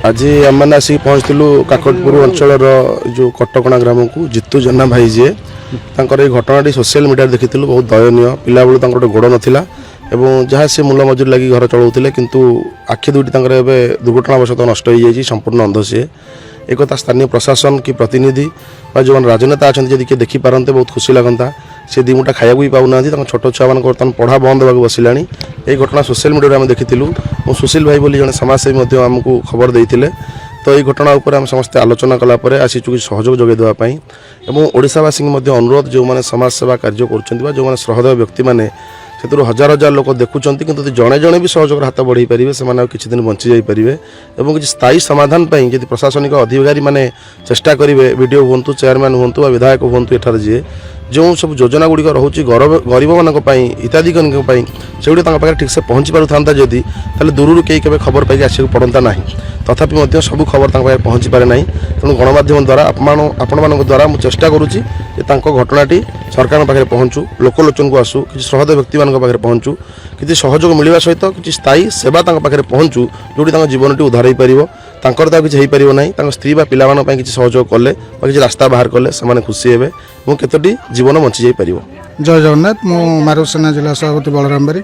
आज आम मैंने आसिक पहुँचलु काकटपुर अंचल जो कटकणा ग्राम को जितु जेना भाई जी ये घटना सोशल मीडिया देखी बहुत दयनीय पिला बेलू गोटे गोड़ नाला एवं जहाँ सी मूल मजूरी लगी घर चलाऊे किंतु आखि दुईटी दुर्घटनावशत नष्ट हो जाए संपूर्ण अंध सी एक स्थानीय प्रशासन कि प्रतिनिधि जो राजनेता अच्छा जब किए देखिपारते बहुत खुशी लगता से दी मुठा खाया भी पाऊना छोट छुआ मान बर्तमान पढ़ा बंद होगा बसला ये घटना सोशल मीडिया आम देखीलु और सुशील भाई बोली जड़े समाजसेवी आमको खबर देते तो ये घटना उपर आम समस्ते आलोचना कलापर आसीचु कि सहयोग जोगे देवाई और ओडावासी अनुरोध जो मैंने समाज सेवा कार्य कर सहृदय व्यक्ति मैंने से हजार हजार लोक देखुं कि जड़े जड़े भी सहयोग हाथ बढ़े पारे से किसी दिन बंची जापरें और किसी स्थायी समाधान जब प्रशासनिक अधिकारी मैंने चेष्टा करेंगे वीडियो हूँ चेयरमैन हूँ विधायक हूँ एठार जी जो सब योजना गुड़िक रोचे गरीब मानक हिताधिकारी से गुड़ा ठीक से पहुँची पार था जदि दूर कई के खबर पाई आसक पड़ता ना तथापि सब खबर पहुँची पारे ना तेणु गणमाध्यम द्वारा आपण मान द्वारा मुझे चेष्टा करुँची घटनाटी सरकार पाखे पहुँचू लोकलोचन को आसू कि सहृदय व्यक्ति मान पाखे पहुँचू कि सहयोग मिलवा सहित कि स्थायी सेवा पाखे पहुँचू जो जीवन टी उद्धार हो पार तांकर तो किसी हो ना स्त्री पिला किसी सहयोग कले किसी रास्ता बाहर कले से खुशी हे और केतोटी जीवन बंची जापर। जय जगन्नाथ मु मारुसेना जिला सभापति बलराम बारी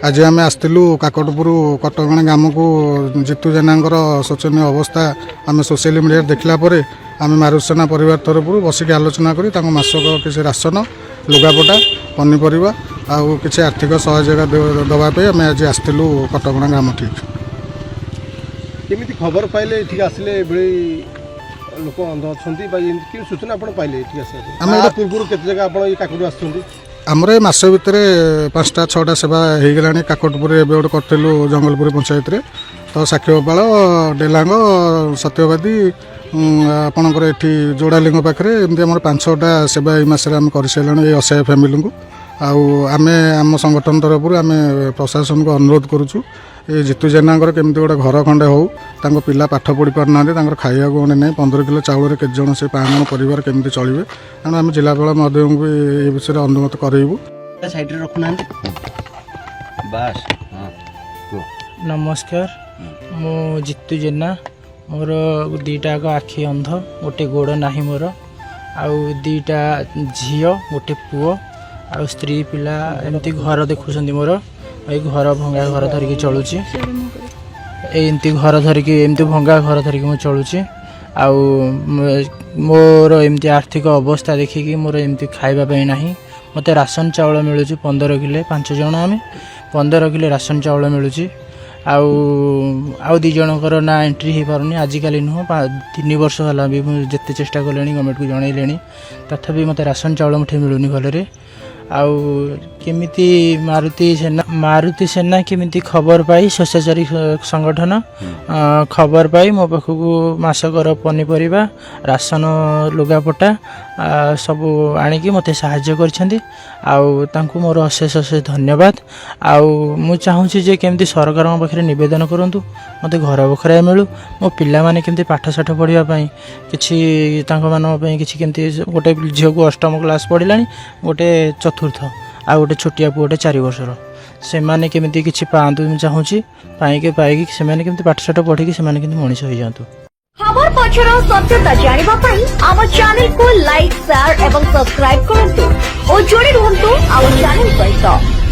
आज आम आसलु काकटपुर कटकणा ग्राम को जितु जेना शोचनीय अवस्था आम सोशल मीडिया देखला आम मारुसेना परिवार तरफ बसिक आलोचना करी मासक किसी राशन लुगापटा पनीपरिया आउ किसी आर्थिक सहयोग देवाई आम आज आसलु कटकणा ग्राम ठीक केमिति खबर पाइले ठीक आसिले लोक अंध अच्छा सूचना आप पाइले पूर्व केते जगह आप काकटपुर आसुँच आमर ये मस भितर 5टा 6टा सेवा हो गला काकटपुर एवं गोटे करूँ जंगलपुर पंचायत रे तो साक्षीगोपाल डेलांग सत्यवादी आपणकर ये जोड़ालिंग पाखे एमती आम 5-6टा सेवा ये कर सारे असहाय फैमिली को आम आम संगठन तरफ आम प्रशासन को अनुरोध करुचु ये जितु जेना केमती गोटे घर खंडे हो पिला पाठ पढ़ी पार ना खाया गणे ना 15 किलो चाउल के जन से 5 जन परिवार केमती चलिए तेणु आम जिलापाल महोदय को ये विषय अनुमत करेबू। नमस्कार मु जितु जेना मोर 2टा आखि अंध गोटे गोड़ ना मोर आउ 2टा झी गोटे पुओ आ स्त्री पिला एमती घर देखुं मोर ये घर भंगा घर धरिकी चलुची एमती घर धरिकी एमती भंगा घर धरिकी मुझे चलुची आउ मोर एमती आर्थिक अवस्था देखिकी मोर एमती खाइबा ना मते राशन चाउल मिलूँ 15 किलो 5 जन आम 15 किलो राशन चाउल मिलूँ आउ 2 जनकर ना एंट्री हो पारुनी आजिकल नुह 3 वर्ष है भी जिते चेष्टा कले गवर्नमेंट को जनइले तथापि मते राशन चाउल मुठे मिलूनी भलरे आउ केमिति मारुति सेना केमिति खबर पाई स्वेच्छाचारी संगठन खबर पाई मो पाखक मासकर पनीपरिया राशन लुगापटा सबू आनिकी मते साहाय्य करछन्ती आउ तांकु मोर अशेष अशेष धन्यवाद आउ मु चाहूँगी जे केमिति सरकार पाखे निवेदन करंतु मते घर बखरा मिलू मो पिला माने केमिति पाठ साठ पढ़िया पई किछि तांको मानो पई किछि केमिति गोटे झियो को 8म क्लास पढ़िलानी गोटे चतुर्थ आ गोटे छोटिया पुओटे 4 वर्षर से माने केमिति किछि पांतु चाहूँगी पाइकी से माने केमिति पाठ साठ पढ़िकी से माने केमिति मनीष होई जांतु। खबर पछर सत्यता जानिबा पई आम चैनल को लाइक शेयर एवं सब्सक्राइब करंतु और जोड़ी रहंतु आम चैनल सहित।